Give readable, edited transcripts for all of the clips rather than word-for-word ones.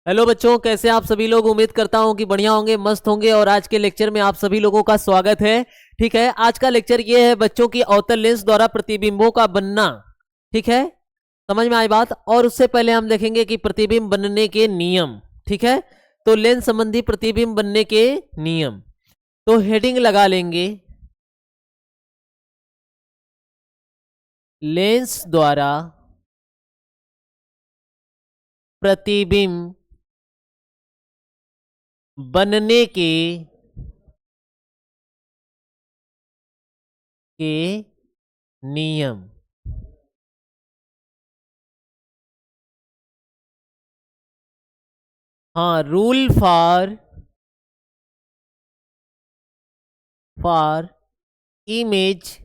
Hello बच्चों, कैसे आप सभी लोग। उम्मीद करता हूं कि बढ़िया होंगे, मस्त होंगे। और आज के लेक्चर में आप सभी लोगों का स्वागत है। ठीक है, आज का लेक्चर ये है बच्चों की अवतल लेंस द्वारा प्रतिबिंबों का बनना। ठीक है, समझ में आई बात। और उससे पहले हम देखेंगे कि प्रतिबिंब बनने के नियम। ठीक है, तो लेंस संबंधी प्रतिबिंब बनने के नियम, तो हेडिंग लगा लेंगे, लेंस द्वारा प्रतिबिंब बनने के नियम। हाँ, rule for image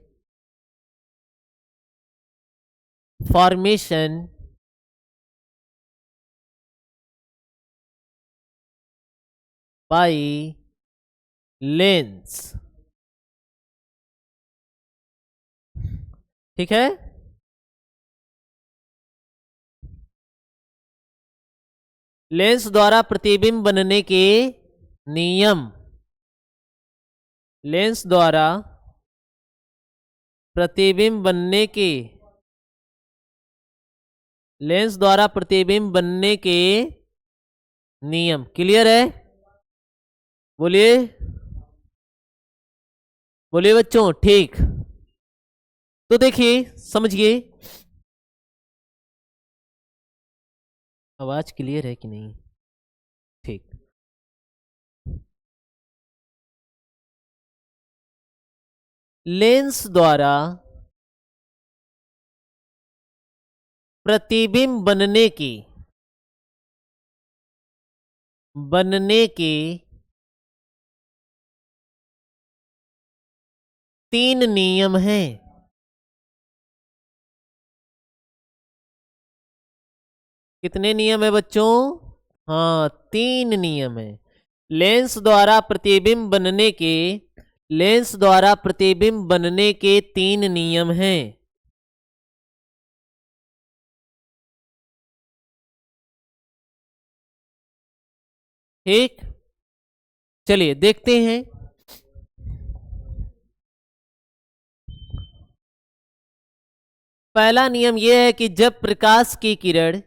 formation by lens. ठीक है, लेंस द्वारा प्रतिबिंब बनने के नियम। लेंस द्वारा प्रतिबिंब बनने के लेंस द्वारा प्रतिबिंब बनने के नियम। क्लियर है? बोलिए बोलिए बच्चों। ठीक, तो देखिए, समझिए। आवाज क्लियर है कि नहीं? ठीक, लेंस द्वारा प्रतिबिंब बनने के 3 नियम हैं। कितने नियम है बच्चों? हाँ, 3 नियम है। लेंस द्वारा प्रतिबिंब बनने के लेंस द्वारा प्रतिबिंब बनने के 3 नियम हैं। ठीक, चलिए देखते हैं। पहला नियम यह है कि जब प्रकाश की किरण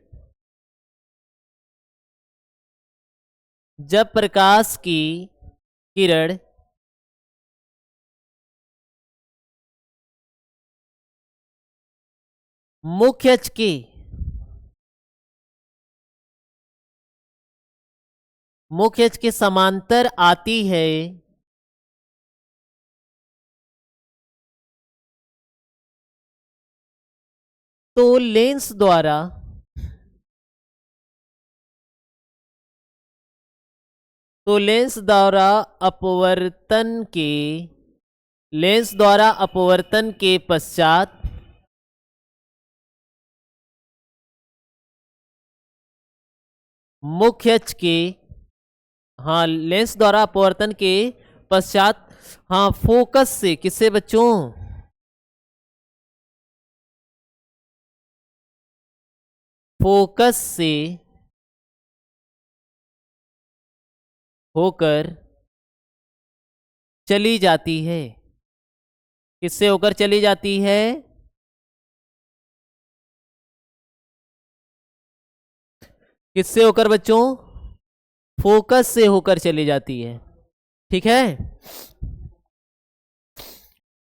मुख्य अक्ष के समांतर आती है तो लेंस द्वारा अपवर्तन के पश्चात मुख्य अक्ष के हाँ, लेंस द्वारा अपवर्तन के पश्चात, हाँ, फोकस से, किससे बच्चों? फोकस से होकर चली जाती है। किससे होकर चली जाती है? किससे होकर बच्चों? फोकस से होकर चली जाती है। ठीक है,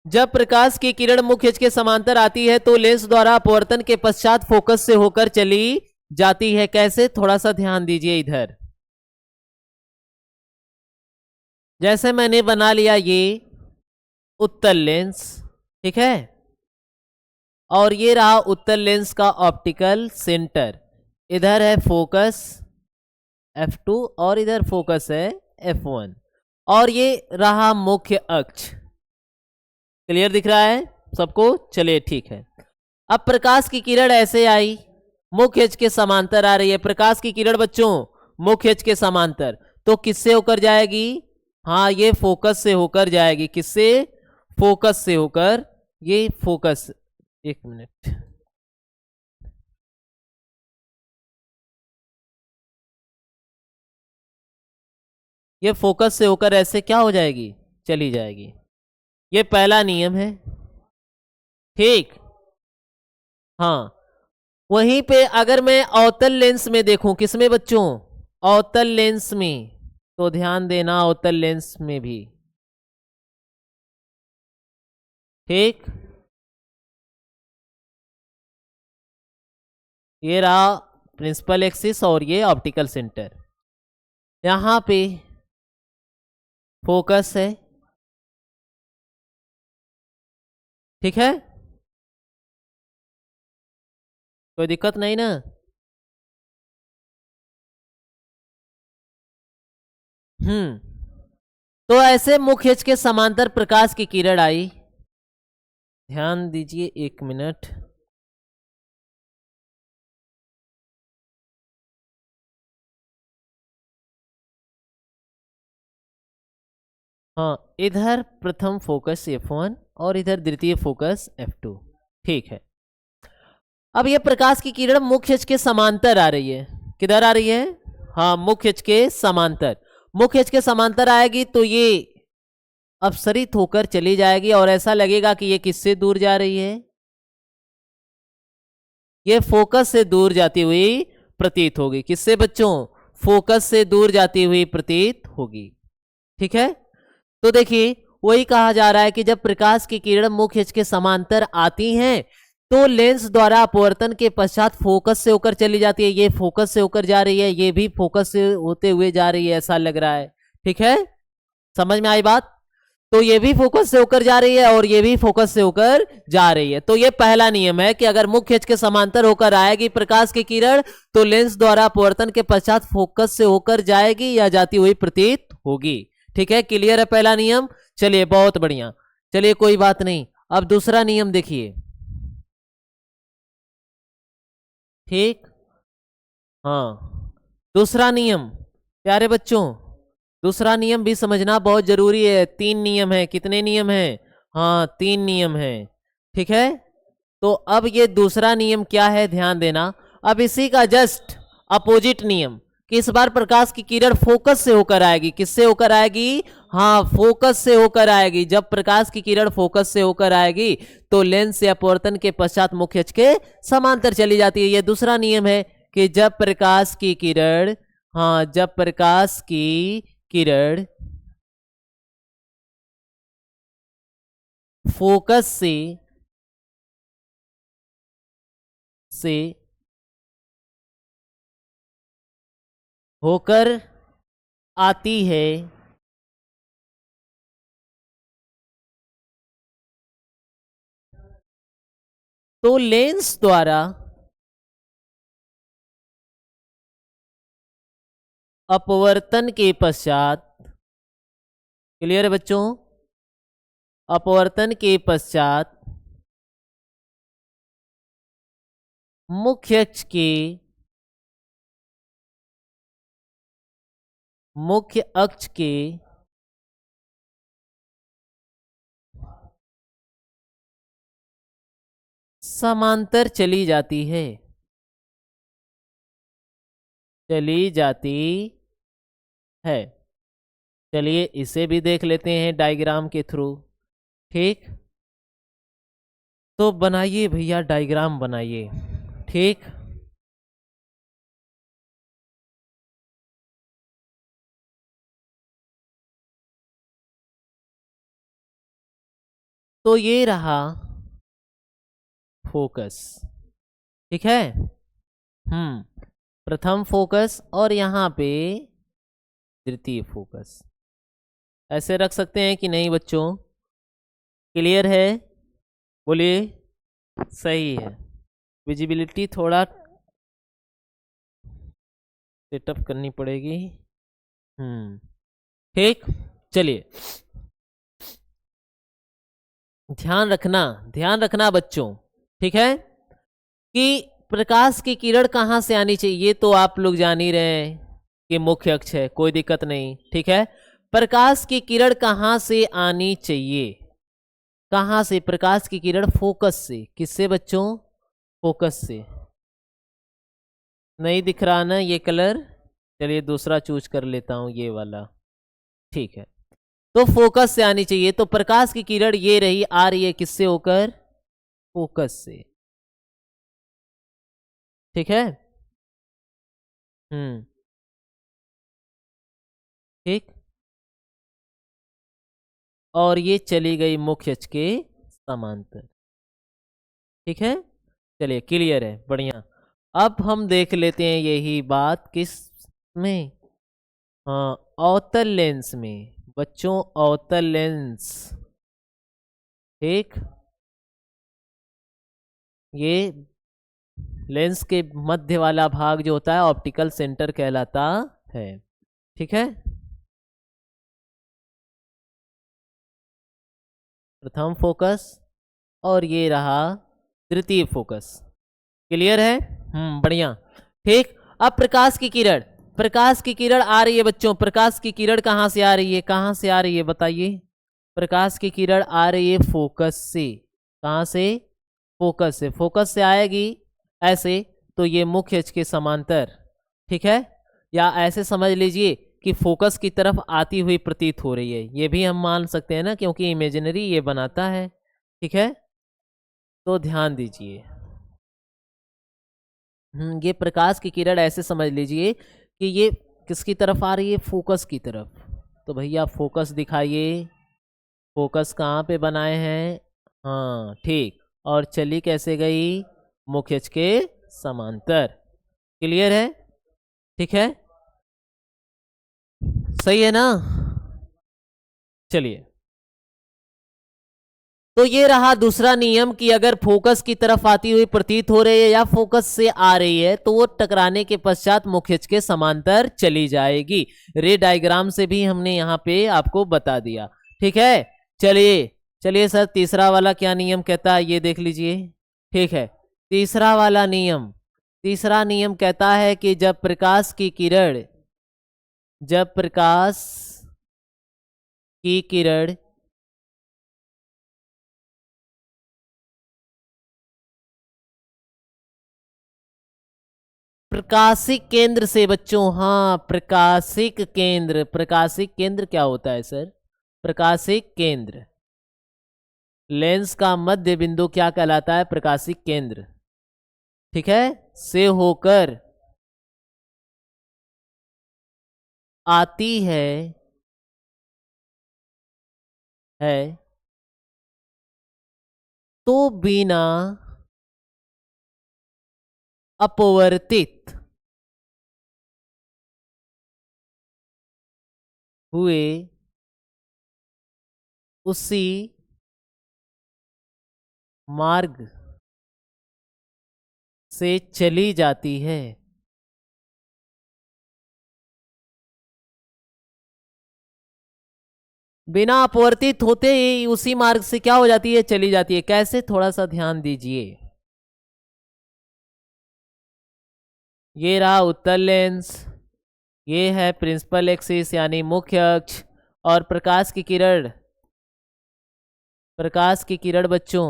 जब प्रकाश की किरण मुख्य अक्ष के समांतर आती है तो लेंस द्वारा अपवर्तन के पश्चात फोकस से होकर चली जाती है। कैसे? थोड़ा सा ध्यान दीजिए इधर। जैसे मैंने बना लिया ये उत्तल लेंस, ठीक है, और ये रहा उत्तल लेंस का ऑप्टिकल सेंटर। इधर है फोकस F2 और इधर फोकस है F1, और ये रहा मुख्य अक्ष। क्लियर दिख रहा है सबको? चलिए ठीक है। अब प्रकाश की किरण ऐसे आई, मुख्य अक्ष के समांतर आ रही है। प्रकाश की किरण बच्चों मुख्य अक्ष के समांतर, तो किससे होकर जाएगी? हाँ, ये फोकस से होकर जाएगी। किससे? फोकस से होकर। ये फोकस, एक मिनट, ये फोकस से होकर ऐसे क्या हो जाएगी, चली जाएगी। ये पहला नियम है, ठीक। हाँ, वहीं पे अगर मैं अवतल लेंस में देखूं, किसमें बच्चों, अवतल लेंस में, तो ध्यान देना अवतल लेंस में भी, ठीक। ये रहा प्रिंसिपल एक्सिस और ये ऑप्टिकल सेंटर। यहां पे फोकस है, ठीक है, कोई दिक्कत नहीं ना। तो ऐसे मुख्य अक्ष के समांतर प्रकाश की किरण आई, ध्यान दीजिए 1 मिनट। हाँ, इधर प्रथम फोकस F1 और इधर द्वितीय फोकस F2, ठीक है। अब ये प्रकाश की किरण मुख्य अक्ष के समांतर आ रही है, किधर आ रही है, हाँ मुख्य अक्ष के समांतर। मुख्य अक्ष के समांतर आएगी तो ये अपसरित होकर चली जाएगी और ऐसा लगेगा कि ये किससे दूर जा रही है, ये फोकस से दूर जाती हुई प्रतीत होगी। किससे बच्चों, फोकस से दूर जाती हुई प्रतीत होगी, ठीक है। तो देखिए वही कहा जा रहा है कि जब प्रकाश की किरण मुख्य अक्ष के समांतर आती हैं तो लेंस द्वारा अपवर्तन के पश्चात फोकस से होकर चली जाती है। ये फोकस से होकर जा रही है, ये भी फोकस से होते हुए जा रही है, ऐसा लग रहा है, ठीक है, समझ में आई बात। तो ये भी फोकस से होकर जा रही है और ये भी फोकस से होकर जा रही है। तो ये पहला नियम है कि अगर मुख्य अक्ष के समांतर होकर आएगी प्रकाश की किरण तो लेंस द्वारा अपवर्तन के पश्चात फोकस से होकर जाएगी या जाती हुई प्रतीत होगी, ठीक है। क्लियर है पहला नियम, चलिए बहुत बढ़िया, चलिए कोई बात नहीं। अब दूसरा नियम देखिए, ठीक। हाँ, दूसरा नियम प्यारे बच्चों, दूसरा नियम भी समझना बहुत जरूरी है। 3 नियम है, कितने नियम है, हाँ 3 नियम है, ठीक है। तो अब ये दूसरा नियम क्या है, ध्यान देना। अब इसी का जस्ट अपोजिट नियम कि इस बार प्रकाश की किरण फोकस से होकर आएगी, किससे होकर आएगी, हाँ फोकस से होकर आएगी। जब प्रकाश की किरण फोकस से होकर आएगी तो लेंस से अपवर्तन के पश्चात मुख्य अक्ष के समांतर चली जाती है। यह दूसरा नियम है कि जब प्रकाश की किरण, हाँ जब प्रकाश की किरण फोकस से होकर आती है तो लेंस द्वारा अपवर्तन के पश्चात, क्लियर है बच्चों, अपवर्तन के पश्चात मुख्य अक्ष के, मुख्य अक्ष के समांतर चली जाती है, चली जाती है। चलिए इसे भी देख लेते हैं डायग्राम के थ्रू, ठीक। तो बनाइए भैया डायग्राम बनाइए, ठीक। तो ये रहा फोकस, ठीक है, प्रथम फोकस और यहां पे द्वितीय फोकस। ऐसे रख सकते हैं कि नहीं बच्चों, क्लियर है, बोलिए, सही है। विजिबिलिटी थोड़ा सेटअप करनी पड़ेगी, ठीक। चलिए ध्यान रखना बच्चों, ठीक है, कि प्रकाश की किरण कहां से आनी चाहिए। ये तो आप लोग जान ही रहे हैं कि मुख्य अक्ष है, कोई दिक्कत नहीं, ठीक है। प्रकाश की किरण कहां से आनी चाहिए, कहां से, प्रकाश की किरण फोकस से, किससे बच्चों, फोकस से। नहीं दिख रहा ना ये कलर, चलिए दूसरा चूज कर लेता हूं, ये वाला, ठीक है, तो फोकस से आनी चाहिए। तो प्रकाश की किरण ये रही, आ रही है किससे होकर? फोकस से। ठीक है। हम्म। ठीक। और ये चली गई मुख्य अक्ष के समांतर। ठीक है, चलिए क्लियर है, बढ़िया। अब हम देख लेते हैं यही बात किस में? हाँ, अवतल लेंस में बच्चों, अवतल लेंस। ठीक, ये लेंस के मध्य वाला भाग जो होता है ऑप्टिकल सेंटर कहलाता है। ठीक है, प्रथम फोकस और ये रहा तृतीय फोकस। क्लियर है? बढ़िया। ठीक, अब प्रकाश की किरण, प्रकाश की किरण आ रही है बच्चों, प्रकाश की किरण कहाँ से आ रही है? कहाँ से आ रही है बताइए? प्रकाश की किरण आ रही है फोकस से। कहाँ से? फोकस से। फोकस से आएगी ऐसे, तो ये मुख्य अक्ष के समांतर। ठीक है, या ऐसे समझ लीजिए कि फोकस की तरफ आती हुई प्रतीत हो रही है, ये भी हम मान सकते हैं ना, क्योंकि इमेजिनरी ये बनाता है। ठीक है, तो ध्यान दीजिए। ये प्रकाश की किरण ऐसे समझ लीजिए कि ये किसकी तरफ आ रही है? फोकस की तरफ। तो भैया फोकस दिखाइए, फोकस कहाँ पे बनाए हैं? हाँ ठीक, और चली कैसे गई? मुख्य अक्ष के समांतर। क्लियर है? ठीक है, सही है ना? चलिए, तो ये रहा दूसरा नियम कि अगर फोकस की तरफ आती हुई प्रतीत हो रही है या फोकस से आ रही है तो वो टकराने के पश्चात मुख्य अक्ष के समांतर चली जाएगी। रे डायग्राम से भी हमने यहाँ पे आपको बता दिया। ठीक है, चलिए चलिए सर, तीसरा वाला क्या नियम कहता है ये देख लीजिए। ठीक है, तीसरा वाला नियम, तीसरा नियम कहता है कि जब प्रकाश की किरण, जब प्रकाश की किरण प्रकाशिक केंद्र से बच्चों, हाँ प्रकाशिक केंद्र, प्रकाशिक केंद्र क्या होता है सर? प्रकाशिक केंद्र, लेंस का मध्य बिंदु क्या कहलाता है? प्रकाशिक केंद्र। ठीक है, से होकर आती है तो बिना अपवर्तित हुए उसी मार्ग से चली जाती है। बिना अपवर्तित होते ही उसी मार्ग से क्या हो जाती है? चली जाती है। कैसे? थोड़ा सा ध्यान दीजिए। ये रहा उत्तल लेंस, ये है प्रिंसिपल एक्सिस यानी मुख्य अक्ष, और प्रकाश की किरण, प्रकाश की किरण बच्चों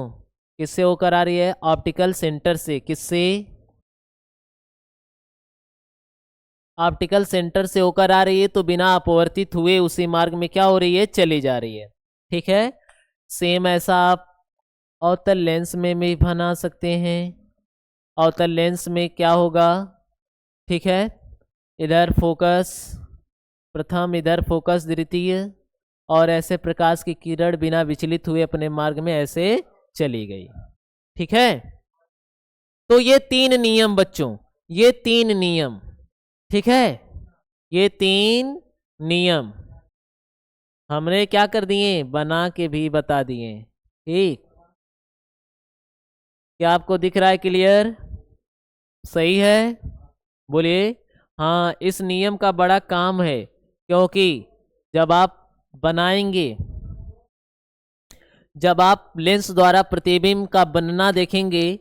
किससे होकर आ रही है? ऑप्टिकल सेंटर से। किससे? ऑप्टिकल सेंटर से होकर आ रही है, तो बिना अपवर्तित हुए उसी मार्ग में क्या हो रही है? चली जा रही है। ठीक है, सेम ऐसा आप अवतल लेंस में भी बना सकते हैं। अवतल लेंस में क्या होगा? ठीक है, इधर फोकस प्रथम, इधर फोकस द्वितीय, और ऐसे प्रकाश की किरण बिना विचलित हुए अपने मार्ग में ऐसे चली गई। ठीक है, तो ये तीन नियम बच्चों, ये तीन नियम, ठीक है, ये तीन नियम हमने क्या कर दिए? बना के भी बता दिए। ठीक, क्या आपको दिख रहा है क्लियर? सही है, बोलिए। हाँ, इस नियम का बड़ा काम है, क्योंकि जब आप बनाएंगे, जब आप लेंस द्वारा प्रतिबिंब का बनना देखेंगे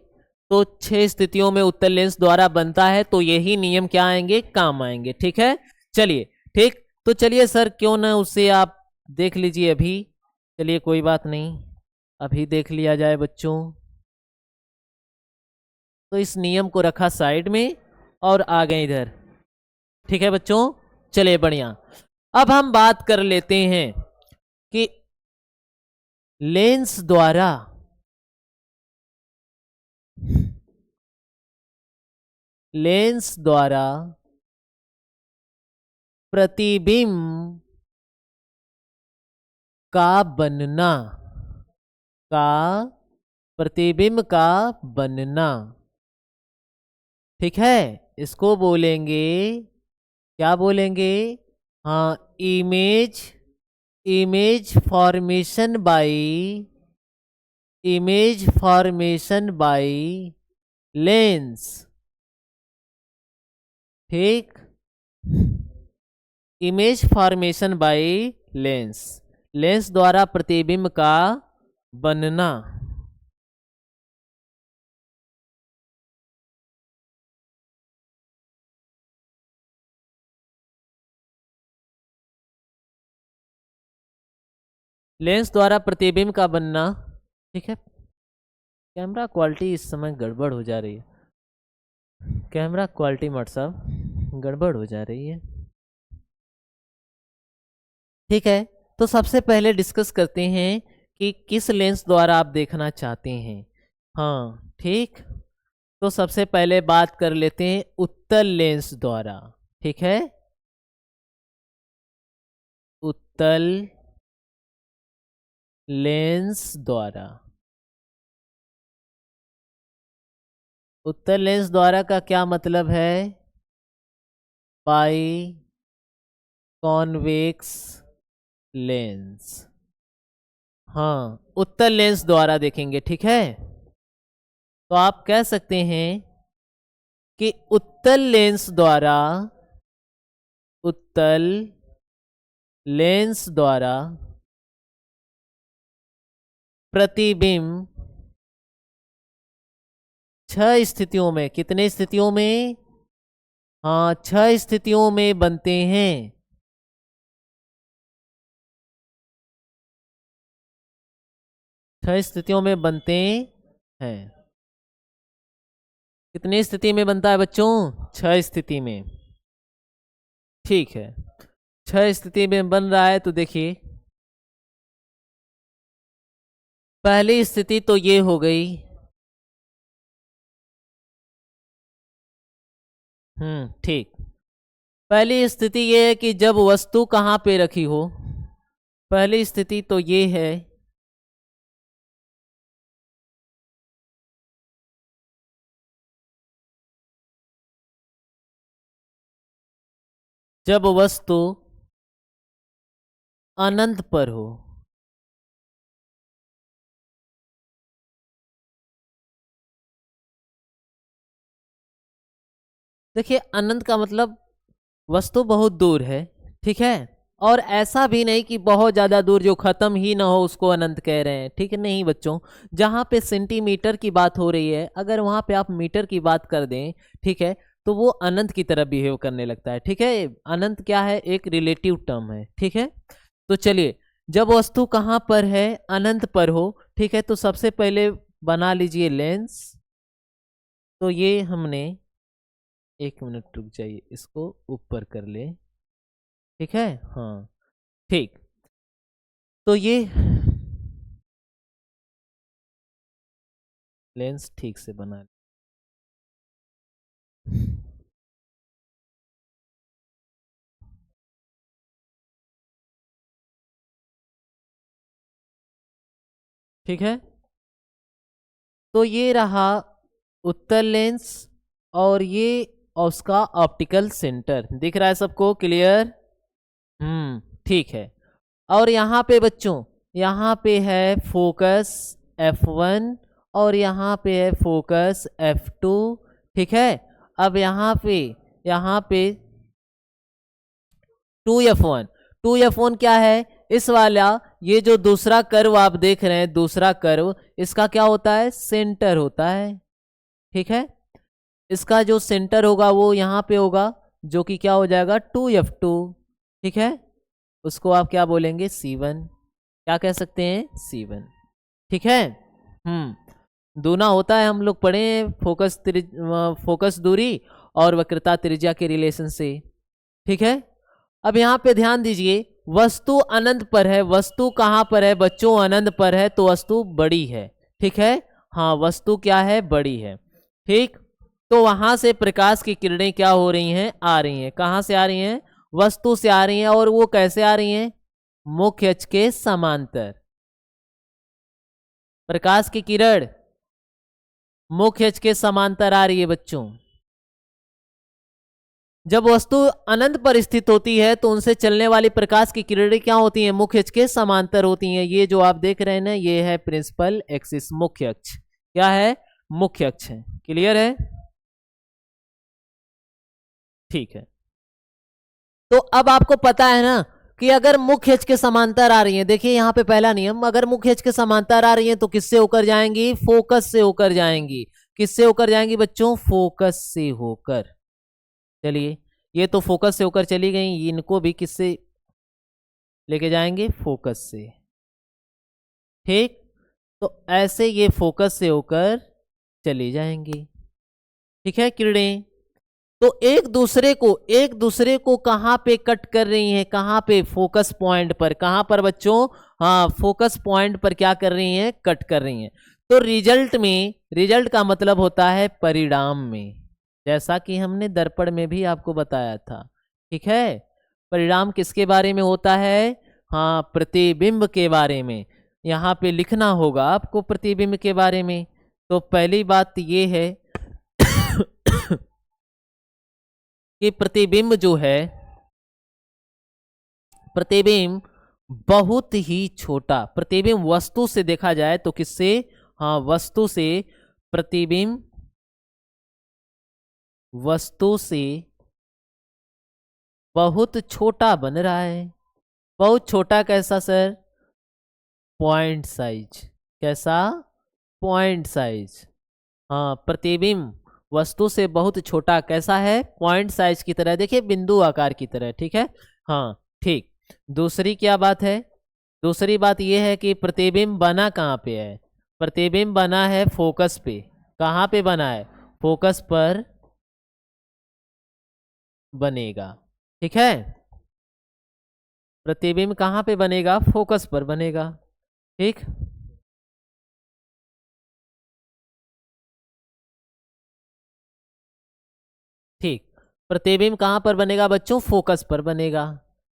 तो 6 स्थितियों में उत्तल लेंस द्वारा बनता है, तो यही नियम क्या आएंगे? काम आएंगे। ठीक है, चलिए ठीक, तो चलिए सर क्यों ना उसे आप देख लीजिए अभी। चलिए कोई बात नहीं, अभी देख लिया जाए बच्चों। तो इस नियम को रखा साइड में और आ गए इधर। ठीक है बच्चों, चलिए बढ़िया। अब हम बात कर लेते हैं कि लेंस द्वारा प्रतिबिंब का बनना, ठीक है, इसको बोलेंगे, क्या बोलेंगे, हाँ, इमेज फॉर्मेशन बाय लेंस, ठीक, इमेज फॉर्मेशन बाय लेंस द्वारा प्रतिबिंब का बनना। लेंस द्वारा प्रतिबिंब का बनना, ठीक है। कैमरा क्वालिटी इस समय गड़बड़ हो जा रही है, कैमरा क्वालिटी मतलब गड़बड़ हो जा रही है, ठीक है। तो सबसे पहले डिस्कस करते हैं कि किस लेंस द्वारा आप देखना चाहते हैं। हाँ, ठीक। तो सबसे पहले बात कर लेते हैं उत्तल लेंस द्वारा, ठीक है। उत्तल लेंस द्वारा, उत्तल लेंस द्वारा का क्या मतलब है, बाई कॉन्वेक्स लेंस, हाँ, उत्तल लेंस द्वारा देखेंगे, ठीक है। तो आप कह सकते हैं कि उत्तल लेंस द्वारा प्रतिबिंब 6 स्थितियों में, कितने स्थितियों में, हाँ, 6 स्थितियों में बनते हैं। 6 स्थितियों में बनते हैं। कितनी स्थिति में बनता है बच्चों, 6 स्थिति में, ठीक है। 6 स्थिति में बन रहा है, तो देखिए, पहली स्थिति तो ये हो गई, ठीक। पहली स्थिति ये है कि जब वस्तु कहाँ पे रखी हो, पहली स्थिति तो ये है, जब वस्तु अनंत पर हो, देखिए अनंत का मतलब वस्तु बहुत दूर है, ठीक है, और ऐसा भी नहीं कि बहुत ज़्यादा दूर जो ख़त्म ही ना हो उसको अनंत कह रहे हैं, ठीक है, नहीं बच्चों। जहाँ पे सेंटीमीटर की बात हो रही है, अगर वहाँ पे आप मीटर की बात कर दें, ठीक है, तो वो अनंत की तरह बिहेव करने लगता है, ठीक है। अनंत क्या है, एक रिलेटिव टर्म है, ठीक है। तो चलिए, जब वस्तु कहाँ पर है, अनंत पर हो, ठीक है, तो सबसे पहले बना लीजिए लेंस। तो ये हमने, एक मिनट रुक जाइए, इसको ऊपर कर ले, ठीक है, हाँ, ठीक। तो ये लेंस ठीक से बना, ठीक है। तो ये रहा उत्तल लेंस, और ये उसका ऑप्टिकल सेंटर दिख रहा है सबको, क्लियर, ठीक है। और यहाँ पे बच्चों, यहाँ पे है फोकस F1 और यहाँ पे है फोकस F2, ठीक है। अब यहाँ पे 2F1, 2F1 क्या है, इस वाला, ये जो दूसरा कर्व आप देख रहे हैं, दूसरा कर्व, इसका क्या होता है, सेंटर होता है, ठीक है। इसका जो सेंटर होगा वो यहाँ पे होगा, जो कि क्या हो जाएगा 2F2, ठीक है। उसको आप क्या बोलेंगे, C1, क्या कह सकते हैं, C1, ठीक है। दूना होता है, हम लोग पढ़े हैं फोकस दूरी और वक्रता त्रिज्या के रिलेशन से, ठीक है। अब यहाँ पे ध्यान दीजिए, वस्तु अनंत पर है, वस्तु कहाँ पर है बच्चों, अनंत पर है, तो वस्तु बड़ी है, ठीक है। हाँ, वस्तु क्या है, बड़ी है, ठीक। तो वहां से प्रकाश की किरणें क्या हो रही हैं, आ रही हैं, कहाँ से आ रही हैं, वस्तु से आ रही हैं, और वो कैसे आ रही हैं, मुख्य अक्ष के समांतर। प्रकाश की किरण मुख्य अक्ष के समांतर आ रही है बच्चों। जब वस्तु अनंत पर स्थित होती है तो उनसे चलने वाली प्रकाश की किरणें क्या होती हैं, मुख्य अक्ष के समांतर होती हैं। ये जो आप देख रहे हैं ना, ये है प्रिंसिपल एक्सिस, मुख्य अक्ष। क्या है, मुख्य अक्ष है। क्लियर है, ठीक है। तो अब आपको पता है ना कि अगर मुख्य अक्ष के समांतर आ रही है, देखिए यहां पे पहला नियम, अगर मुख्य अक्ष के समांतर आ रही है तो किससे होकर जाएंगी, फोकस से होकर जाएंगी। किससे होकर जाएंगी बच्चों, फोकस से होकर। चलिए, ये तो फोकस से होकर चली गई, इनको भी किससे लेके जाएंगे, फोकस से, ठीक। तो ऐसे ये फोकस से होकर चली जाएंगी, ठीक है किरणें। तो एक दूसरे को कहां पे कट कर रही हैं, कहां पे, फोकस पॉइंट पर। कहां पर बच्चों, हाँ, फोकस पॉइंट पर क्या कर रही हैं, कट कर रही हैं। तो रिजल्ट में, रिजल्ट का मतलब होता है परिणाम में, जैसा कि हमने दर्पण में भी आपको बताया था, ठीक है। परिणाम किसके बारे में होता है, हाँ, प्रतिबिंब के बारे में। यहाँ पे लिखना होगा आपको प्रतिबिंब के बारे में। तो पहली बात ये है कि प्रतिबिंब जो है, प्रतिबिंब बहुत ही छोटा, प्रतिबिंब वस्तु से देखा जाए तो किससे, हाँ, वस्तु से, प्रतिबिंब वस्तु से बहुत छोटा बन रहा है। बहुत छोटा कैसा सर, पॉइंट साइज। कैसा, पॉइंट साइज। हाँ, प्रतिबिंब वस्तु से बहुत छोटा कैसा है, पॉइंट साइज की तरह, देखिए बिंदु आकार की तरह, ठीक है। हाँ, ठीक। दूसरी क्या बात है, दूसरी बात यह है कि प्रतिबिंब बना कहाँ पे है, प्रतिबिंब बना है फोकस पे। कहाँ पे बना है, फोकस पर बनेगा, ठीक है। प्रतिबिंब कहाँ पे बनेगा, फोकस पर बनेगा, ठीक। ठीक, प्रतिबिंब कहाँ पर बनेगा बच्चों, फोकस पर बनेगा,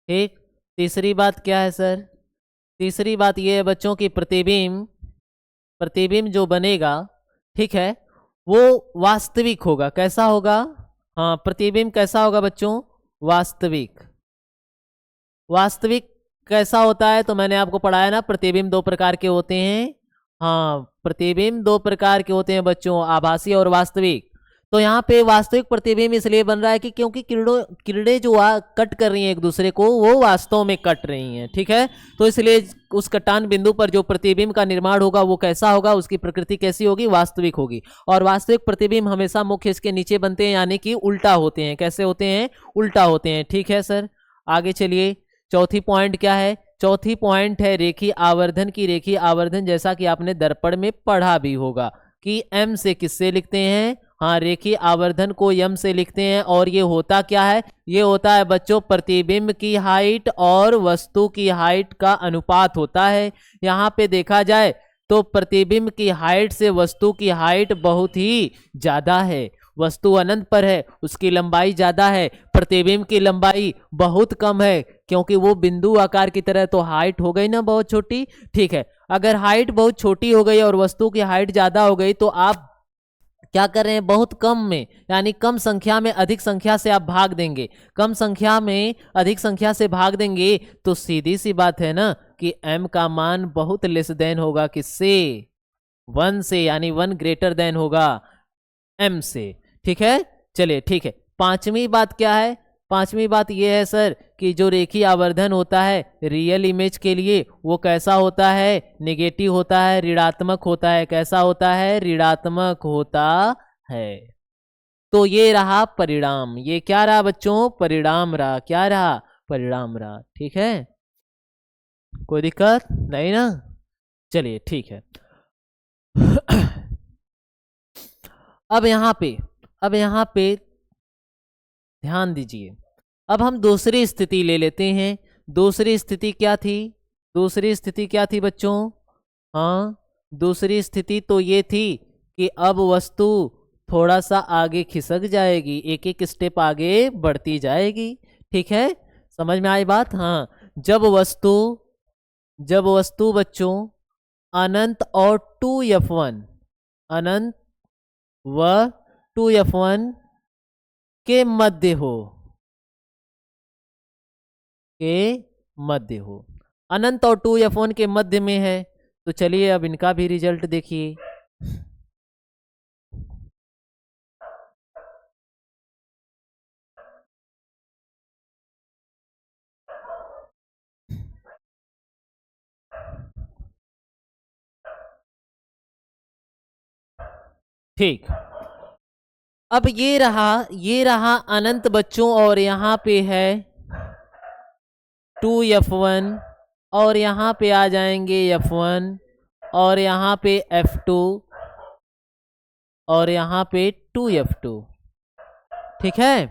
ठीक। तीसरी बात क्या है सर, तीसरी बात यह है बच्चों की प्रतिबिंब, प्रतिबिंब जो बनेगा, ठीक है, वो वास्तविक होगा। कैसा होगा, हाँ, प्रतिबिंब कैसा होगा बच्चों, वास्तविक। वास्तविक कैसा होता है, तो मैंने आपको पढ़ाया ना, प्रतिबिंब दो प्रकार के होते हैं। हाँ, प्रतिबिंब दो प्रकार के होते हैं बच्चों, आभासी और वास्तविक। तो यहाँ पे वास्तविक प्रतिबिंब इसलिए बन रहा है कि क्योंकि किरणें जो कट कर रही हैं एक दूसरे को, वो वास्तव में कट रही हैं, ठीक है। तो इसलिए उस कटान बिंदु पर जो प्रतिबिंब का निर्माण होगा वो कैसा होगा, उसकी प्रकृति कैसी होगी, वास्तविक होगी। और वास्तविक प्रतिबिंब हमेशा मुख्य इसके नीचे बनते हैं, यानी कि उल्टा होते हैं। कैसे होते हैं, उल्टा होते हैं, ठीक है सर। आगे चलिए, चौथी पॉइंट क्या है, चौथी पॉइंट है रेखीय आवर्धन की। रेखीय आवर्धन जैसा कि आपने दर्पण में पढ़ा भी होगा कि एम से किससे लिखते हैं, हाँ, रेखीय आवर्धन को यम से लिखते हैं। और ये होता क्या है, ये होता है बच्चों प्रतिबिंब की हाइट और वस्तु की हाइट का अनुपात होता है। यहाँ पे देखा जाए तो प्रतिबिंब की हाइट से वस्तु की हाइट बहुत ही ज्यादा है। वस्तु अनंत पर है, उसकी लंबाई ज्यादा है, प्रतिबिंब की लंबाई बहुत कम है, क्योंकि वो बिंदु आकार की तरह, तो हाइट हो गई ना बहुत छोटी, ठीक है। अगर हाइट बहुत छोटी हो गई और वस्तु की हाइट ज्यादा हो गई तो आप क्या कर रहे हैं, बहुत कम में, यानी कम संख्या में अधिक संख्या से आप भाग देंगे। कम संख्या में अधिक संख्या से भाग देंगे तो सीधी सी बात है ना कि m का मान बहुत लेस देन होगा किससे, 1 से, यानी 1 ग्रेटर देन होगा m से, ठीक है। चलिए, ठीक है। पांचवी बात क्या है, पांचवी बात यह है सर कि जो रेखीय आवर्धन होता है रियल इमेज के लिए वो कैसा होता है, नेगेटिव होता है, ऋणात्मक होता है। कैसा होता है, ऋणात्मक होता है। तो ये रहा परिणाम, ये क्या रहा बच्चों, परिणाम रहा। क्या रहा, परिणाम रहा, ठीक है। कोई दिक्कत नहीं ना, चलिए ठीक है। अब यहाँ पे ध्यान दीजिए, अब हम दूसरी स्थिति ले लेते हैं। दूसरी स्थिति क्या थी? दूसरी स्थिति क्या थी बच्चों? हाँ, दूसरी स्थिति तो ये थी कि अब वस्तु थोड़ा सा आगे खिसक जाएगी, एक एक स्टेप आगे बढ़ती जाएगी। ठीक है, समझ में आई बात? हाँ, जब वस्तु बच्चों अनंत और 2f1, अनंत व 2f1 के मध्य हो, अनंत और 2f1 के मध्य में है। तो चलिए अब इनका भी रिजल्ट देखिए। ठीक, अब ये रहा अनंत बच्चों, और यहाँ पे है 2f1, और यहाँ पे आ जाएंगे f1, और यहाँ पे f2, और यहाँ पे 2f2। ठीक है,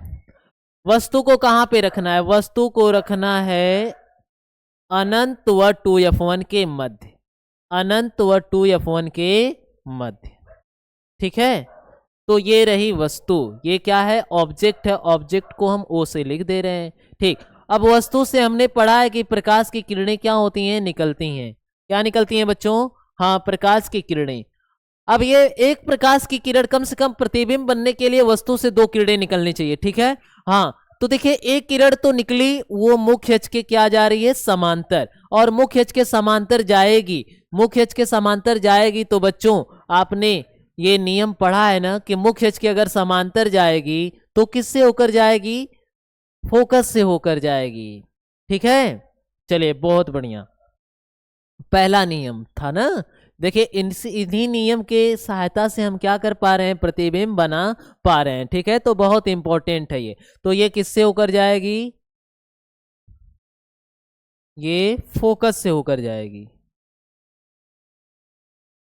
वस्तु को कहाँ पे रखना है? वस्तु को रखना है अनंत व 2f1 के मध्य, अनंत व 2f1 के मध्य। ठीक है, तो ये रही वस्तु, ये क्या है? ऑब्जेक्ट है, ऑब्जेक्ट को हम ओ से लिख दे रहे हैं। ठीक, अब वस्तु से हमने पढ़ा है कि प्रकाश की किरणें क्या होती हैं? निकलती हैं। क्या निकलती हैं बच्चों? हाँ, प्रकाश की किरणें। अब ये एक प्रकाश की किरण कम से कम प्रतिबिंब बनने के लिए वस्तु से 2 किरणें निकलनी चाहिए। ठीक है, हाँ, तो देखिए एक किरण तो निकली, वो मुख्य अक्ष के क्या जा रही है? समांतर, और मुख्य अक्ष के समांतर जाएगी, मुख्य अक्ष के समांतर जाएगी। तो बच्चों आपने ये नियम पढ़ा है ना कि मुख्य अक्ष के अगर समांतर जाएगी तो किससे होकर जाएगी? फोकस से होकर जाएगी। ठीक है, चलिए बहुत बढ़िया, पहला नियम था ना। देखिए इन्हीं नियम के सहायता से हम क्या कर पा रहे हैं? प्रतिबिंब बना पा रहे हैं। ठीक है, तो बहुत इंपॉर्टेंट है ये। तो ये किससे होकर जाएगी? ये फोकस से होकर जाएगी,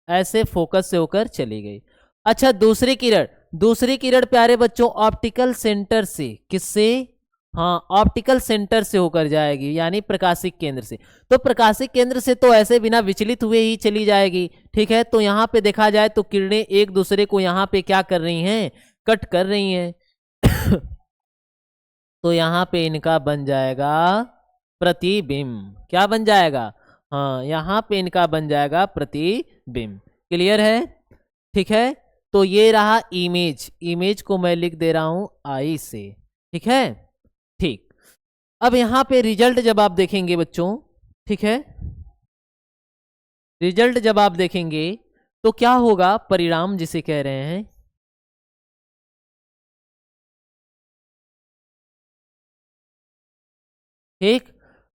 ऐसे फोकस से होकर चली गई। अच्छा, दूसरी किरण, दूसरी किरण प्यारे बच्चों ऑप्टिकल सेंटर से, किससे? हाँ, ऑप्टिकल सेंटर से होकर जाएगी, यानी प्रकाशिक केंद्र से। तो प्रकाशिक केंद्र से तो ऐसे बिना विचलित हुए ही चली जाएगी। ठीक है, तो यहाँ पे देखा जाए तो किरणें एक दूसरे को यहाँ पे क्या कर रही हैं? कट कर रही हैं। तो यहाँ पे इनका बन जाएगा प्रतिबिंब। क्या बन जाएगा? हाँ, यहाँ पे इनका बन जाएगा प्रतिबिंब। क्लियर है? ठीक है, तो ये रहा इमेज, इमेज को मैं लिख दे रहा हूं आई से। ठीक है, ठीक, अब यहाँ पे रिजल्ट जब आप देखेंगे बच्चों, ठीक है, रिजल्ट जब आप देखेंगे तो क्या होगा? परिणाम जिसे कह रहे हैं, ठीक,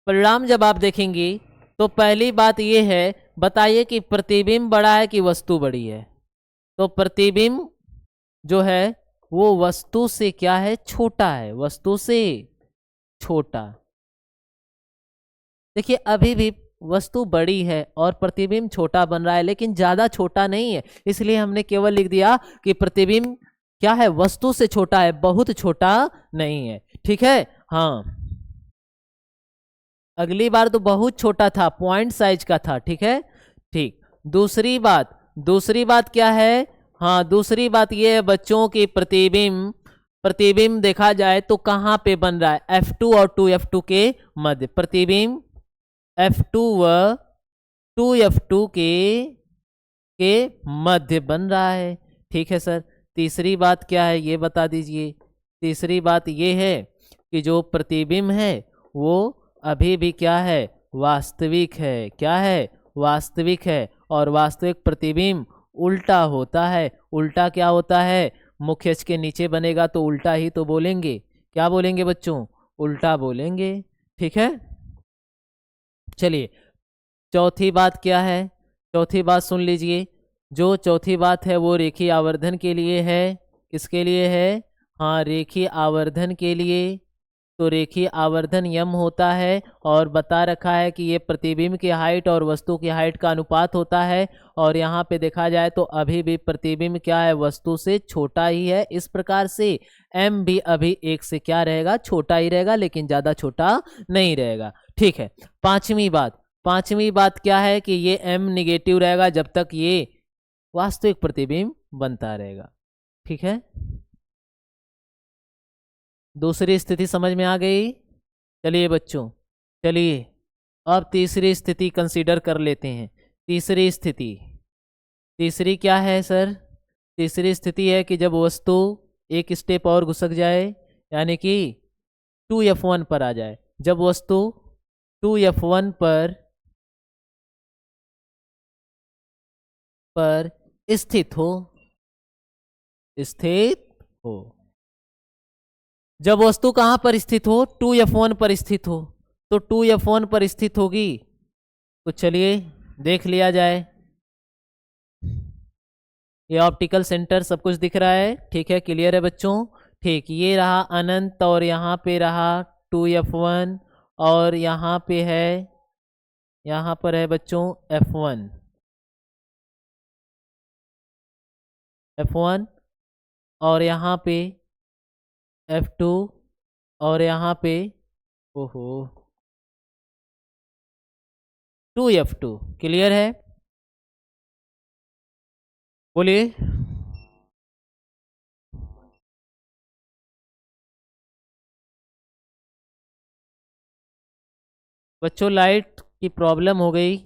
परिणाम जब आप देखेंगे तो पहली बात यह है, बताइए कि प्रतिबिंब बड़ा है कि वस्तु बड़ी है? तो प्रतिबिंब जो है वो वस्तु से क्या है? छोटा है, वस्तु से छोटा। देखिए अभी भी वस्तु बड़ी है और प्रतिबिंब छोटा बन रहा है, लेकिन ज्यादा छोटा नहीं है, इसलिए हमने केवल लिख दिया कि प्रतिबिंब क्या है? वस्तु से छोटा है, बहुत छोटा नहीं है। ठीक है, हाँ, अगली बार तो बहुत छोटा था, पॉइंट साइज का था। ठीक है, ठीक, दूसरी बात क्या है? हाँ, दूसरी बात ये है बच्चों की प्रतिबिंब, प्रतिबिंब देखा जाए तो कहाँ पे बन रहा है? F2 और 2F2 के मध्य। प्रतिबिंब F2 व 2F2 के मध्य बन रहा है। ठीक है सर, तीसरी बात क्या है ये बता दीजिए। तीसरी बात ये है कि जो प्रतिबिंब है वो अभी भी क्या है? वास्तविक है। क्या है? वास्तविक है, और वास्तविक प्रतिबिंब उल्टा होता है। उल्टा क्या होता है? मुख्य अक्ष के नीचे बनेगा तो उल्टा ही तो बोलेंगे। क्या बोलेंगे बच्चों? उल्टा बोलेंगे। ठीक है, चलिए चौथी बात क्या है? चौथी बात सुन लीजिए। जो चौथी बात है वो रेखीय आवर्धन के लिए है। किसके लिए है? हाँ, रेखीय आवर्धन के लिए। तो रेखीय आवर्धन यम होता है और बता रखा है कि ये प्रतिबिंब की हाइट और वस्तु की हाइट का अनुपात होता है। और यहाँ पे देखा जाए तो अभी भी प्रतिबिंब क्या है, वस्तु से छोटा ही है। इस प्रकार से m भी अभी 1 से क्या रहेगा, छोटा ही रहेगा, लेकिन ज़्यादा छोटा नहीं रहेगा। ठीक है। पांचवी बात क्या है कि ये m निगेटिव रहेगा जब तक ये वास्तविक प्रतिबिंब बनता रहेगा। ठीक है, दूसरी स्थिति समझ में आ गई। चलिए बच्चों, चलिए अब तीसरी स्थिति कंसीडर कर लेते हैं। तीसरी क्या है सर? तीसरी स्थिति है कि जब वस्तु एक स्टेप और घुसक जाए, यानी कि 2f1 पर आ जाए। जब वस्तु 2f1 पर स्थित हो जब वस्तु कहां पर स्थित हो, 2f1 पर स्थित हो, तो 2f1 पर स्थित होगी। तो चलिए देख लिया जाए। ये ऑप्टिकल सेंटर सब कुछ दिख रहा है, ठीक है, क्लियर है बच्चों। ठीक, ये रहा अनंत और यहाँ पे रहा 2f1 और यहाँ पे है, यहाँ पर है बच्चों f1 और यहाँ पे f2 और यहाँ पे ओहो 2f2। क्लियर है? बोलिए। बच्चों लाइट की प्रॉब्लम हो गई।